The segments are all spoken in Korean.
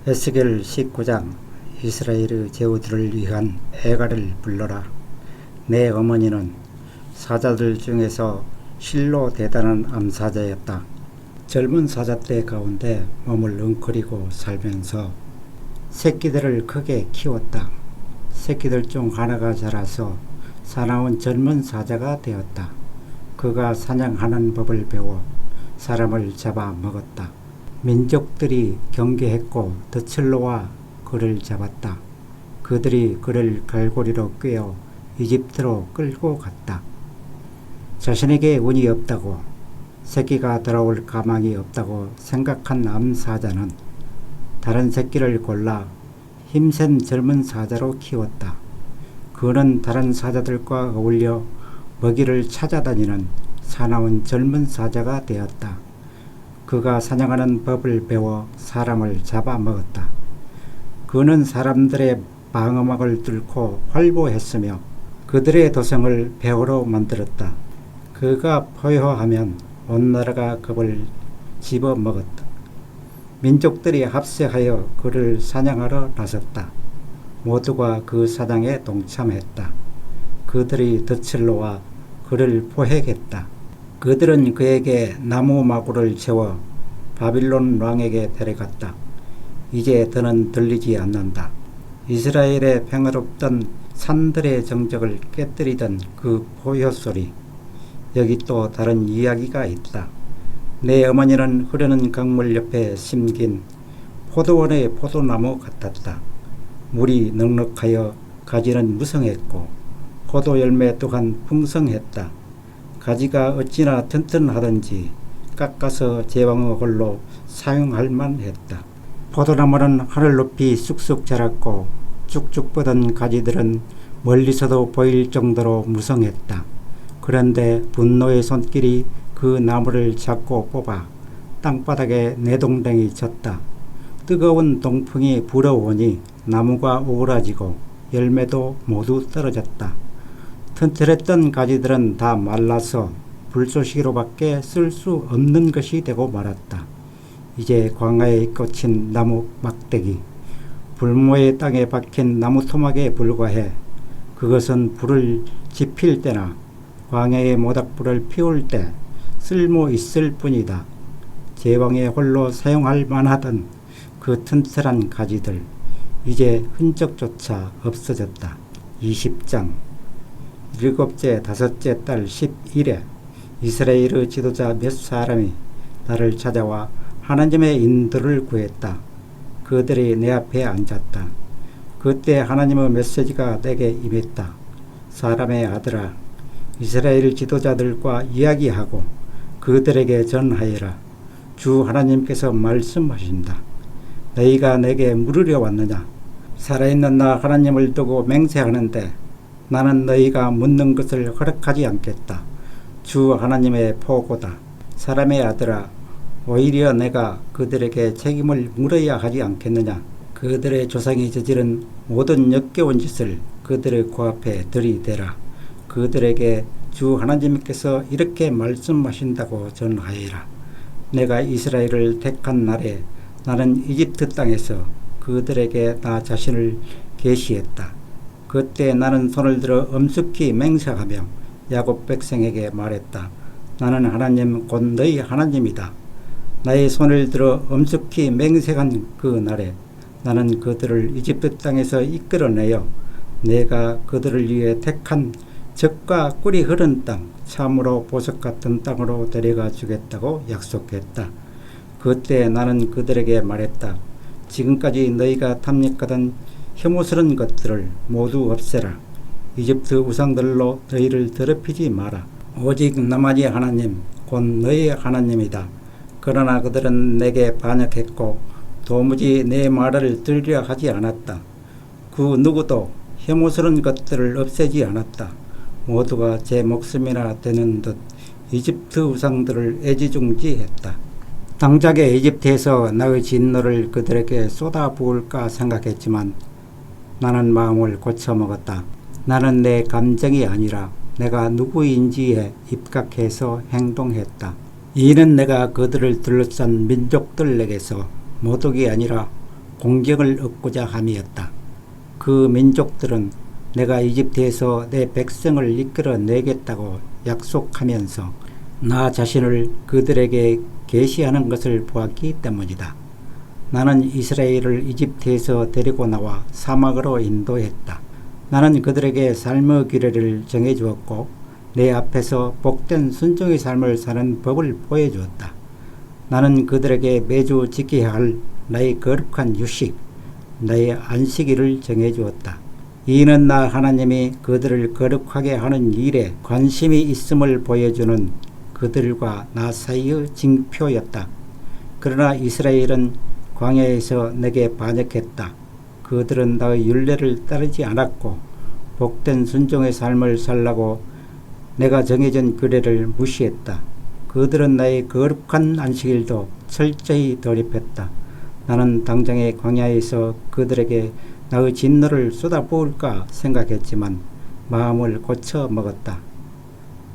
에스겔 19장. 이스라엘의 제후들을 위한 애가를 불러라. 내 어머니는 사자들 중에서 실로 대단한 암사자였다. 젊은 사자 때 가운데 몸을 웅크리고 살면서 새끼들을 크게 키웠다. 새끼들 중 하나가 자라서 사나운 젊은 사자가 되었다. 그가 사냥하는 법을 배워 사람을 잡아 먹었다. 민족들이 경계했고 덫을 놓아 그를 잡았다. 그들이 그를 갈고리로 꿰어 이집트로 끌고 갔다. 자신에게 운이 없다고, 새끼가 돌아올 가망이 없다고 생각한 암사자는 다른 새끼를 골라 힘센 젊은 사자로 키웠다. 그는 다른 사자들과 어울려 먹이를 찾아다니는 사나운 젊은 사자가 되었다. 그가 사냥하는 법을 배워 사람을 잡아먹었다. 그는 사람들의 방어막을 뚫고 활보했으며 그들의 도성을 배후로 만들었다. 그가 포효하면 온 나라가 그를 집어먹었다. 민족들이 합세하여 그를 사냥하러 나섰다. 모두가 그 사냥에 동참했다. 그들이 덫을 놓아 그를 포획했다. 그들은 그에게 나무 마구를 채워 바빌론 왕에게 데려갔다. 이제 더는 들리지 않는다. 이스라엘의 평화롭던 산들의 정적을 깨뜨리던 그 포효 소리. 여기 또 다른 이야기가 있다. 내 어머니는 흐르는 강물 옆에 심긴 포도원의 포도나무 같았다. 물이 넉넉하여 가지는 무성했고 포도 열매 또한 풍성했다. 가지가 어찌나 튼튼하던지 깎아서 제왕의 홀로 사용할 만했다. 포도나무는 하늘 높이 쑥쑥 자랐고 쭉쭉 뻗은 가지들은 멀리서도 보일 정도로 무성했다. 그런데 분노의 손길이 그 나무를 잡고 뽑아 땅바닥에 내동댕이 쳤다. 뜨거운 동풍이 불어오니 나무가 오그라지고 열매도 모두 떨어졌다. 튼튼했던 가지들은 다 말라서 불쏘시개로밖에 쓸 수 없는 것이 되고 말았다. 이제 광야에 꽂힌 나무 막대기, 불모의 땅에 박힌 나무 토막에 불과해 그것은 불을 지필 때나 광야의 모닥불을 피울 때 쓸모 있을 뿐이다. 제왕의 홀로 사용할 만하던 그 튼튼한 가지들, 이제 흔적조차 없어졌다. 20장. 일곱째 다섯째 달 10일에 이스라엘의 지도자 몇 사람이 나를 찾아와 하나님의 인도를 구했다. 그들이 내 앞에 앉았다. 그때 하나님의 메시지가 내게 임했다. 사람의 아들아, 이스라엘 지도자들과 이야기하고 그들에게 전하여라. 주 하나님께서 말씀하신다. 너희가 내게 물으려 왔느냐? 살아있는 나 하나님을 두고 맹세하는데 나는 너희가 묻는 것을 허락하지 않겠다. 주 하나님의 보고다. 사람의 아들아, 오히려 내가 그들에게 책임을 물어야 하지 않겠느냐? 그들의 조상이 저지른 모든 역겨운 짓을 그들의 코앞에 들이대라. 그들에게 주 하나님께서 이렇게 말씀하신다고 전하여라. 내가 이스라엘을 택한 날에 나는 이집트 땅에서 그들에게 나 자신을 계시했다. 그때 나는 손을 들어 엄숙히 맹세하며 야곱 백성에게 말했다. 나는 하나님 곧 너희 하나님이다. 나의 손을 들어 엄숙히 맹세한 그 날에 나는 그들을 이집트 땅에서 이끌어내어 내가 그들을 위해 택한 젖과 꿀이 흐른 땅, 참으로 보석 같은 땅으로 데려가 주겠다고 약속했다. 그때 나는 그들에게 말했다. 지금까지 너희가 탐닉하던 혐오스러운 것들을 모두 없애라. 이집트 우상들로 너희를 더럽히지 마라. 오직 나만이 하나님, 곧 너희의 하나님이다. 그러나 그들은 내게 반역했고 도무지 내 말을 들으려 하지 않았다. 그 누구도 혐오스러운 것들을 없애지 않았다. 모두가 제 목숨이나 되는 듯 이집트 우상들을 애지중지했다. 당장에 이집트에서 나의 진노를 그들에게 쏟아부을까 생각했지만 나는 마음을 고쳐먹었다. 나는 내 감정이 아니라 내가 누구인지에 입각해서 행동했다. 이는 내가 그들을 둘러싼 민족들에게서 모독이 아니라 공경을 얻고자 함이었다. 그 민족들은 내가 이집트에서 내 백성을 이끌어내겠다고 약속하면서 나 자신을 그들에게 계시하는 것을 보았기 때문이다. 나는 이스라엘을 이집트에서 데리고 나와 사막으로 인도했다. 나는 그들에게 삶의 규례를 정해주었고 내 앞에서 복된 순종의 삶을 사는 법을 보여주었다. 나는 그들에게 매주 지켜야 할 나의 거룩한 유식, 나의 안식일을 정해주었다. 이는 나 하나님이 그들을 거룩하게 하는 일에 관심이 있음을 보여주는 그들과 나 사이의 징표였다. 그러나 이스라엘은 광야에서 내게 반역했다. 그들은 나의 율례를 따르지 않았고 복된 순종의 삶을 살라고 내가 정해진 규례를 무시했다. 그들은 나의 거룩한 안식일도 철저히 돌입했다. 나는 당장의 광야에서 그들에게 나의 진노를 쏟아부을까 생각했지만 마음을 고쳐 먹었다.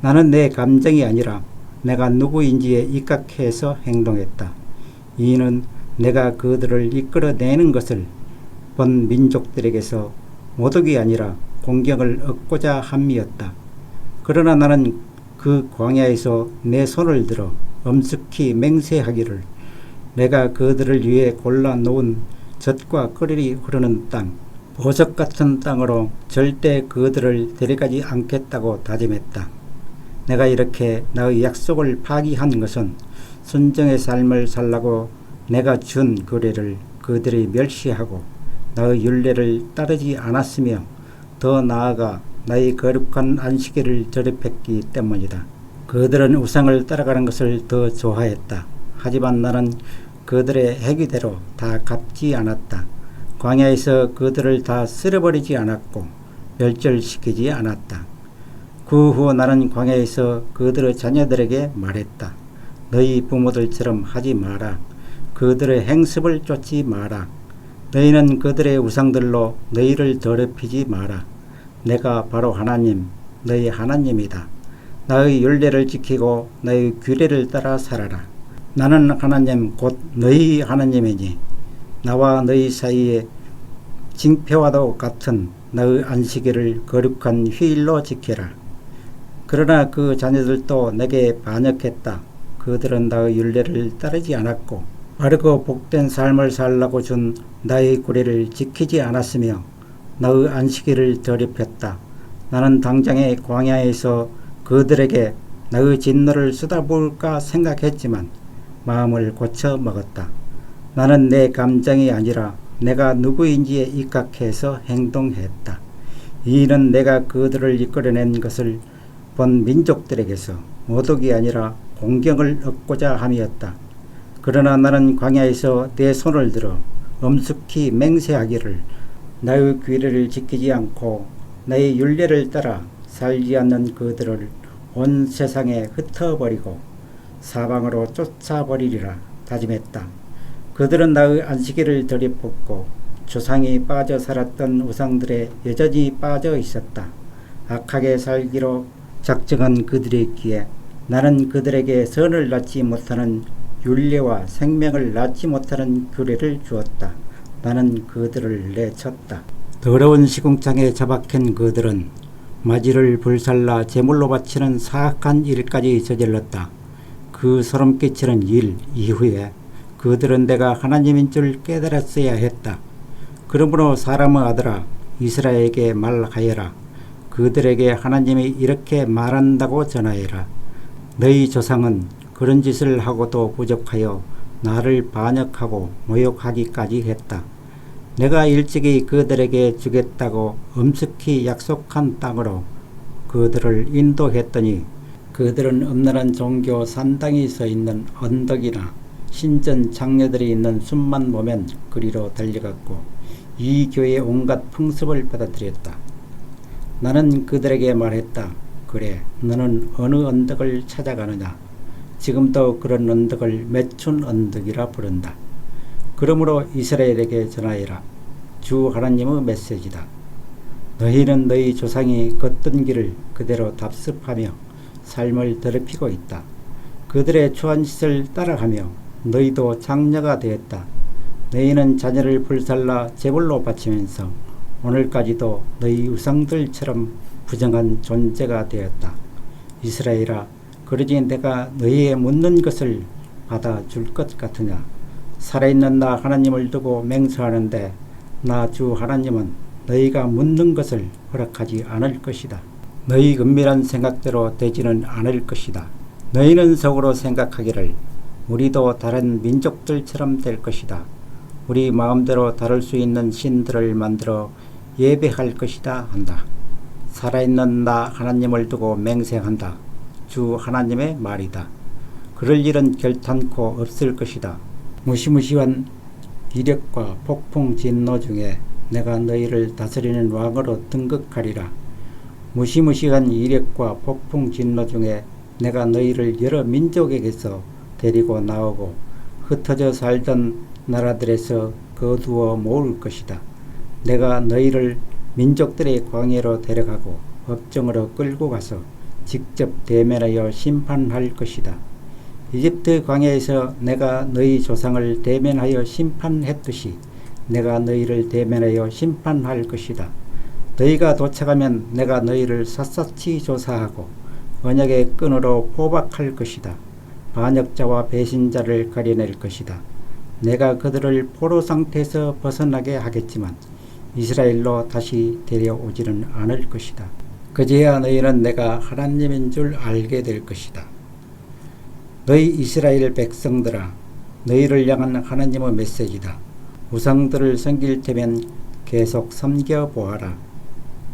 나는 내 감정이 아니라 내가 누구인지에 입각해서 행동했다. 이는 내가 그들을 이끌어내는 것을 본 민족들에게서 모독이 아니라 공경을 얻고자 함이었다. 그러나 나는 그 광야에서 내 손을 들어 엄숙히 맹세하기를 내가 그들을 위해 골라놓은 젖과 꿀이 흐르는 땅, 보석 같은 땅으로 절대 그들을 데려가지 않겠다고 다짐했다. 내가 이렇게 나의 약속을 파기한 것은 순정의 삶을 살라고 내가 준 규례를 그들이 멸시하고 나의 율례를 따르지 않았으며 더 나아가 나의 거룩한 안식일을 저립했기 때문이다. 그들은 우상을 따라가는 것을 더 좋아했다. 하지만 나는 그들의 행위대로 다 갚지 않았다. 광야에서 그들을 다 쓸어버리지 않았고 멸절시키지 않았다. 그 후 나는 광야에서 그들의 자녀들에게 말했다. 너희 부모들처럼 하지 마라. 그들의 행습을 쫓지 마라. 너희는 그들의 우상들로 너희를 더럽히지 마라. 내가 바로 하나님, 너희 하나님이다. 나의 율례를 지키고 나의 규례를 따라 살아라. 나는 하나님 곧 너희 하나님이니 나와 너희 사이에 징표와도 같은 나의 안식일을 거룩한 휴일로 지켜라. 그러나 그 자녀들도 내게 반역했다. 그들은 나의 율례를 따르지 않았고 바르고 복된 삶을 살라고 준 나의 규례를 지키지 않았으며 나의 안식일을 더럽혔다. 나는 당장의 광야에서 그들에게 나의 진노를 쏟아부을까 생각했지만 마음을 고쳐 먹었다. 나는 내 감정이 아니라 내가 누구인지에 입각해서 행동했다. 이는 내가 그들을 이끌어낸 것을 본 민족들에게서 모독이 아니라 공경을 얻고자 함이었다. 그러나 나는 광야에서 내 손을 들어 엄숙히 맹세하기를 나의 규례를 지키지 않고 나의 율례를 따라 살지 않는 그들을 온 세상에 흩어버리고 사방으로 쫓아버리리라 다짐했다. 그들은 나의 안식일을 들이붓고 조상이 빠져 살았던 우상들에 여전히 빠져 있었다. 악하게 살기로 작정한 그들의 귀에 나는 그들에게 선을 낳지 못하는 율례와 생명을 낳지 못하는 규례를 주었다. 나는 그들을 내쳤다. 더러운 시궁창에 잡아캔 그들은 마지를 불살라 제물로 바치는 사악한 일까지 저질렀다. 그 소름 끼치는 일 이후에 그들은 내가 하나님인 줄 깨달았어야 했다. 그러므로 사람의 아들아 이스라엘에게 말하여라. 그들에게 하나님이 이렇게 말한다고 전하여라. 너희 조상은 그런 짓을 하고도 부족하여 나를 반역하고 모욕하기까지 했다. 내가 일찍이 그들에게 주겠다고 엄숙히 약속한 땅으로 그들을 인도했더니 그들은 엄란한 종교 산당이 서 있는 언덕이나 신전 장녀들이 있는 숲만 보면 그리로 달려갔고 이 교회의 온갖 풍습을 받아들였다. 나는 그들에게 말했다. 그래, 너는 어느 언덕을 찾아가느냐? 지금도 그런 언덕을 매춘 언덕이라 부른다. 그러므로 이스라엘에게 전하여라. 주 하나님의 메시지다. 너희는 너희 조상이 걷던 길을 그대로 답습하며 삶을 더럽히고 있다. 그들의 추한 짓을 따라가며 너희도 장녀가 되었다. 너희는 자녀를 불살라 제물로 바치면서 오늘까지도 너희 우상들처럼 부정한 존재가 되었다. 이스라엘아, 그러지 내가 너희의 묻는 것을 받아줄 것 같으냐? 살아있는 나 하나님을 두고 맹세하는데 나 주 하나님은 너희가 묻는 것을 허락하지 않을 것이다. 너희 은밀한 생각대로 되지는 않을 것이다. 너희는 속으로 생각하기를 우리도 다른 민족들처럼 될 것이다. 우리 마음대로 다룰 수 있는 신들을 만들어 예배할 것이다 한다. 살아있는 나 하나님을 두고 맹세한다. 주 하나님의 말이다. 그럴 일은 결탄코 없을 것이다. 무시무시한 이력과 폭풍 진노 중에 내가 너희를 다스리는 왕으로 등극하리라. 무시무시한 이력과 폭풍 진노 중에 내가 너희를 여러 민족에게서 데리고 나오고 흩어져 살던 나라들에서 거두어 모을 것이다. 내가 너희를 민족들의 광야로 데려가고 법정으로 끌고 가서 직접 대면하여 심판할 것이다. 이집트 광야에서 내가 너희 조상을 대면하여 심판했듯이 내가 너희를 대면하여 심판할 것이다. 너희가 도착하면 내가 너희를 샅샅이 조사하고 언약의 끈으로 포박할 것이다. 반역자와 배신자를 가려낼 것이다. 내가 그들을 포로 상태에서 벗어나게 하겠지만 이스라엘로 다시 데려오지는 않을 것이다. 그제야 너희는 내가 하나님인 줄 알게 될 것이다. 너희 이스라엘 백성들아, 너희를 향한 하나님의 메시지다. 우상들을 섬길 테면 계속 섬겨보아라.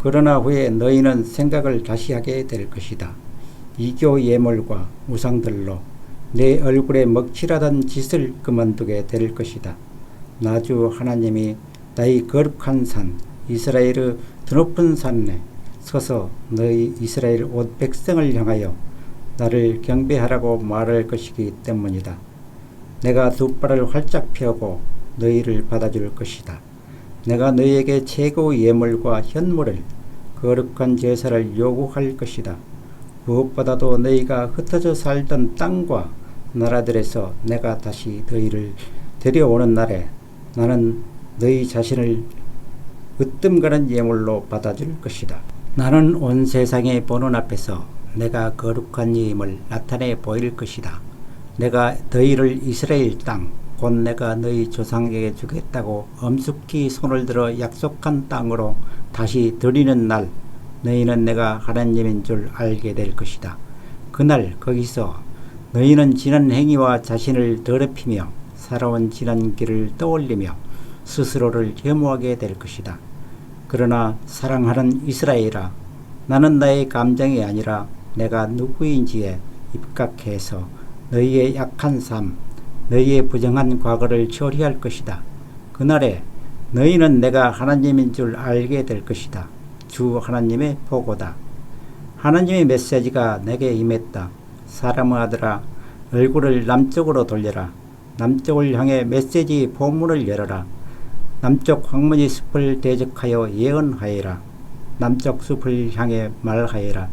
그러나 후에 너희는 생각을 다시 하게 될 것이다. 이교 예물과 우상들로 내 얼굴에 먹칠하던 짓을 그만두게 될 것이다. 나 주 하나님이 나의 거룩한 산 이스라엘의 드높은 산에 서서 너희 이스라엘 온 백성을 향하여 나를 경배하라고 말할 것이기 때문이다. 내가 두 발을 활짝 펴고 너희를 받아줄 것이다. 내가 너희에게 최고의 예물과 현물을 거룩한 제사를 요구할 것이다. 무엇보다도 너희가 흩어져 살던 땅과 나라들에서 내가 다시 너희를 데려오는 날에 나는 너희 자신을 으뜸가는 예물로 받아줄 것이다. 나는 온 세상의 보는 앞에서 내가 거룩한 이임을 나타내 보일 것이다. 내가 너희를 이스라엘 땅, 곧 내가 너희 조상에게 주겠다고 엄숙히 손을 들어 약속한 땅으로 다시 들이는 날, 너희는 내가 하나님인 줄 알게 될 것이다. 그날 거기서 너희는 지난 행위와 자신을 더럽히며 살아온 지난 길을 떠올리며 스스로를 혐오하게 될 것이다. 그러나 사랑하는 이스라엘아, 나는 나의 감정이 아니라 내가 누구인지에 입각해서 너희의 약한 삶, 너희의 부정한 과거를 처리할 것이다. 그날에 너희는 내가 하나님인 줄 알게 될 것이다. 주 하나님의 보고다. 하나님의 메시지가 내게 임했다. 사람의 아들아, 얼굴을 남쪽으로 돌려라. 남쪽을 향해 메시지 포문을 열어라. 남쪽 황무지 숲을 대적하여 예언하여라. 남쪽 숲을 향해 말하여라.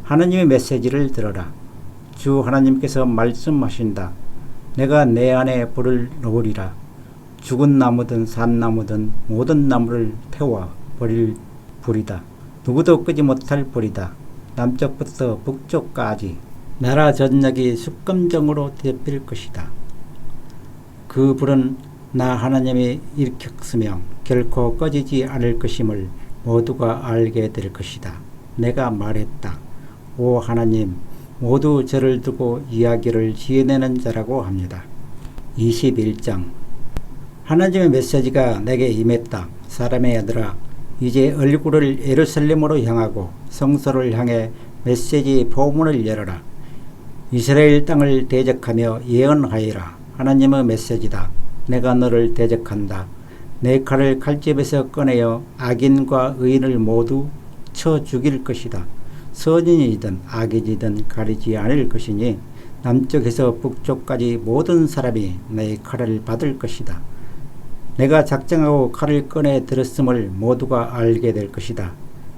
하나님의 메시지를 들어라. 주 하나님께서 말씀하신다. 내가 내 안에 불을 놓으리라. 죽은 나무든 산나무든 모든 나무를 태워 버릴 불이다. 누구도 끄지 못할 불이다. 남쪽부터 북쪽까지 나라 전역이 숯검정으로 뒤덮일 것이다. 그 불은 나 하나님이 일으켰으며 결코 꺼지지 않을 것임을 모두가 알게 될 것이다. 내가 말했다. 오 하나님, 모두 저를 두고 이야기를 지어내는 자라고 합니다. 21장. 하나님의 메시지가 내게 임했다. 사람의 아들아, 이제 얼굴을 예루살렘으로 향하고 성소를 향해 메시지 포문을 열어라. 이스라엘 땅을 대적하며 예언하여라. 하나님의 메시지다. 내가 너를 대적한다. 내 칼을 칼집에서 꺼내어 악인과 의인을 모두 쳐 죽일 것이다. 선인이든 악인이든 가리지 않을 것이니 남쪽에서 북쪽까지 모든 사람이 내 칼을 받을 것이다. 내가 작정하고 칼을 꺼내 들었음을 모두가 알게 될 것이다.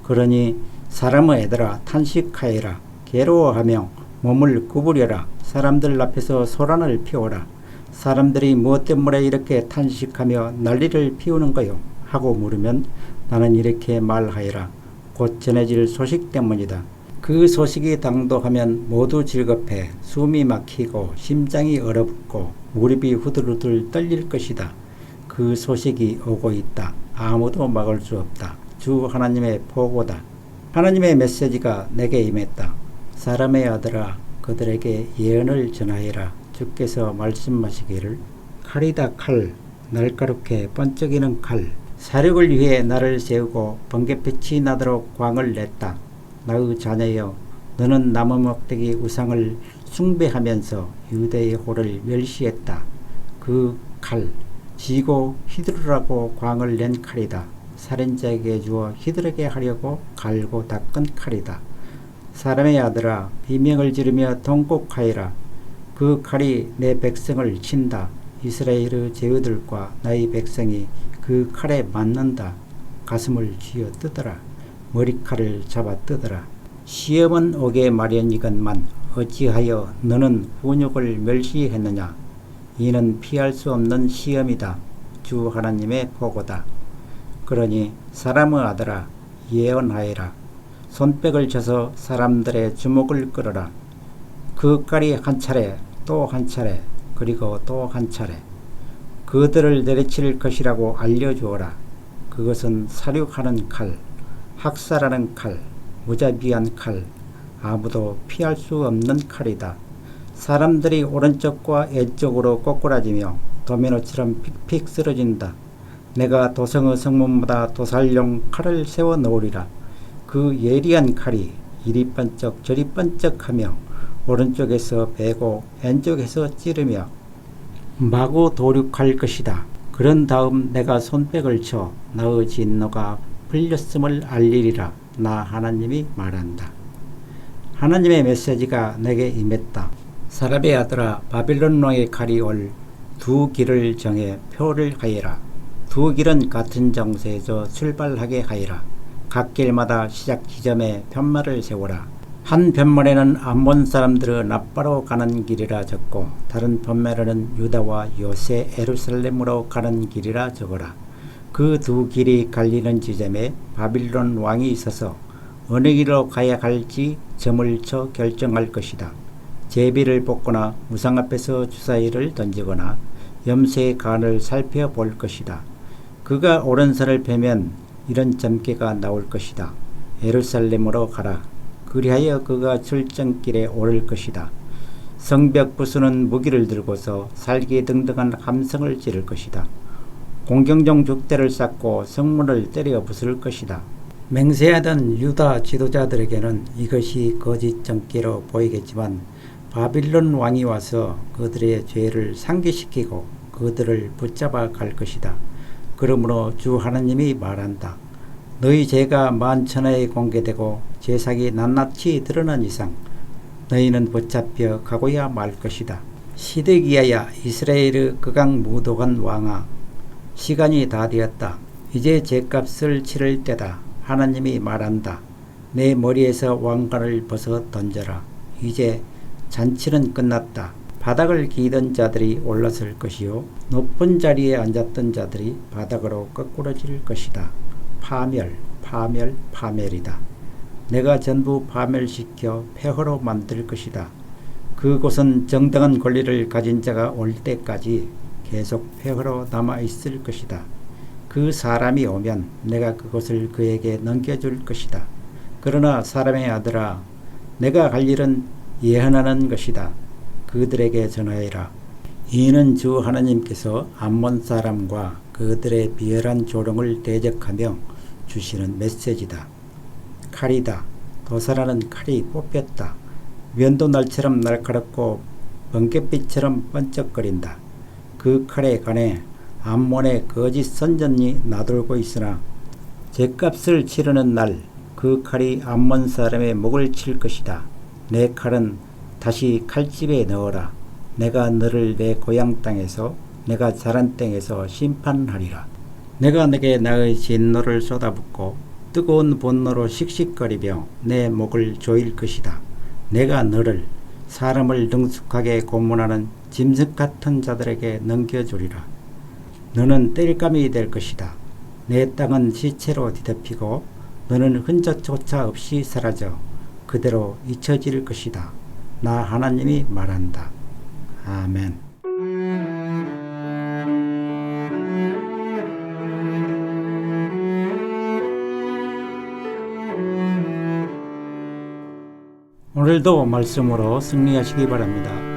그러니 사람의 애들아 탄식하여라. 괴로워하며 몸을 구부려라. 사람들 앞에서 소란을 피워라. 사람들이 무엇 때문에 이렇게 탄식하며 난리를 피우는 거요? 하고 물으면 나는 이렇게 말하여라. 곧 전해질 소식 때문이다. 그 소식이 당도하면 모두 즐겁해 숨이 막히고 심장이 얼어붙고 무릎이 후들후들 떨릴 것이다. 그 소식이 오고 있다. 아무도 막을 수 없다. 주 하나님의 보고다. 하나님의 메시지가 내게 임했다. 사람의 아들아, 그들에게 예언을 전하여라. 주께서 말씀하시기를 칼이다 칼, 날카롭게 번쩍이는 칼. 사륙을 위해 나를 세우고 번갯빛이 나도록 광을 냈다. 나의 자녀여, 너는 나무 막대기 우상을 숭배하면서 유대의 호를 멸시했다. 그 칼, 지고 휘두르라고 광을 낸 칼이다. 살인자에게 주어 휘두르게 하려고 갈고 닦은 칼이다. 사람의 아들아, 비명을 지르며 통곡하여라. 그 칼이 내 백성을 친다. 이스라엘의 제후들과 나의 백성이 그 칼에 맞는다. 가슴을 쥐어 뜯어라. 머리칼을 잡아 뜯어라. 시험은 오게 마련이건만 어찌하여 너는 훈육을 멸시했느냐. 이는 피할 수 없는 시험이다. 주 하나님의 보고다. 그러니 사람의 아들아, 예언하여라. 손뼉을 쳐서 사람들의 주목을 끌어라. 그 칼이 한 차례, 또 한 차례, 그리고 또 한 차례 그들을 내리칠 것이라고 알려주어라. 그것은 사륙하는 칼, 학살하는 칼, 무자비한 칼, 아무도 피할 수 없는 칼이다. 사람들이 오른쪽과 왼쪽으로 꼬꾸라지며 도미노처럼 픽픽 쓰러진다. 내가 도성의 성문마다 도살용 칼을 세워 놓으리라. 그 예리한 칼이 이리 번쩍 저리 번쩍하며 오른쪽에서 베고 왼쪽에서 찌르며 마구 도륙할 것이다. 그런 다음 내가 손뼉을 쳐 나의 진노가 풀렸음을 알리리라. 나 하나님이 말한다. 하나님의 메시지가 내게 임했다. 사람의 아들아, 바빌론 왕의 칼이 올 두 길을 정해 표를 하여라. 두 길은 같은 장소에서 출발하게 하여라. 각 길마다 시작 지점에 편말을 세워라. 한 편말에는 암몬 사람들의 납바로 가는 길이라 적고 다른 편말에는 유다와 요새 예루살렘으로 가는 길이라 적어라. 그 두 길이 갈리는 지점에 바빌론 왕이 있어서 어느 길로 가야 할지 점을 쳐 결정할 것이다. 제비를 뽑거나 우상 앞에서 주사위를 던지거나 염소의 간을 살펴볼 것이다. 그가 오른손을 펴면 이런 점괘가 나올 것이다. 예루살렘으로 가라. 그리하여 그가 출정길에 오를 것이다. 성벽 부수는 무기를 들고서 살기등등한 함성을 지를 것이다. 공경종 족대를 쌓고 성문을 때려 부술 것이다. 맹세하던 유다 지도자들에게는 이것이 거짓 정죄로 보이겠지만 바빌론 왕이 와서 그들의 죄를 상기시키고 그들을 붙잡아 갈 것이다. 그러므로 주 하나님이 말한다. 너희 죄가 만천하에 공개되고 죄삭이 낱낱이 드러난 이상 너희는 붙잡혀 가고야 말 것이다. 시드기야야, 이스라엘의 극악무도한 왕아, 시간이 다 되었다. 이제 죄값을 치를 때다. 하나님이 말한다. 내 머리에서 왕관을 벗어 던져라. 이제 잔치는 끝났다. 바닥을 기던 자들이 올라설 것이요 높은 자리에 앉았던 자들이 바닥으로 거꾸러질 것이다. 파멸, 파멸, 파멸이다. 내가 전부 파멸시켜 폐허로 만들 것이다. 그곳은 정당한 권리를 가진 자가 올 때까지 계속 폐허로 남아있을 것이다. 그 사람이 오면 내가 그것을 그에게 넘겨줄 것이다. 그러나 사람의 아들아, 내가 갈 일은 예언하는 것이다. 그들에게 전하여라. 이는 주 하나님께서 암몬 사람과 그들의 비열한 조롱을 대적하며 주시는 메시지다. 칼이다. 도살하는 칼이 뽑혔다. 면도날처럼 날카롭고 번갯빛처럼 번쩍거린다. 그 칼에 관해 암몬의 거짓 선전이 나돌고 있으나 죗값을 치르는 날 그 칼이 암몬 사람의 목을 칠 것이다. 내 칼은 다시 칼집에 넣어라. 내가 너를 내 고향 땅에서 내가 자란 땅에서 심판하리라. 내가 내게 나의 진노를 쏟아붓고 뜨거운 분노로 씩씩거리며 내 목을 조일 것이다. 내가 너를 사람을 능숙하게 고문하는 짐승 같은 자들에게 넘겨주리라. 너는 땔감이 될 것이다. 내 땅은 시체로 뒤덮이고 너는 흔적조차 없이 사라져 그대로 잊혀질 것이다. 나 하나님이 말한다. 아멘. 오늘도 말씀으로 승리하시기 바랍니다.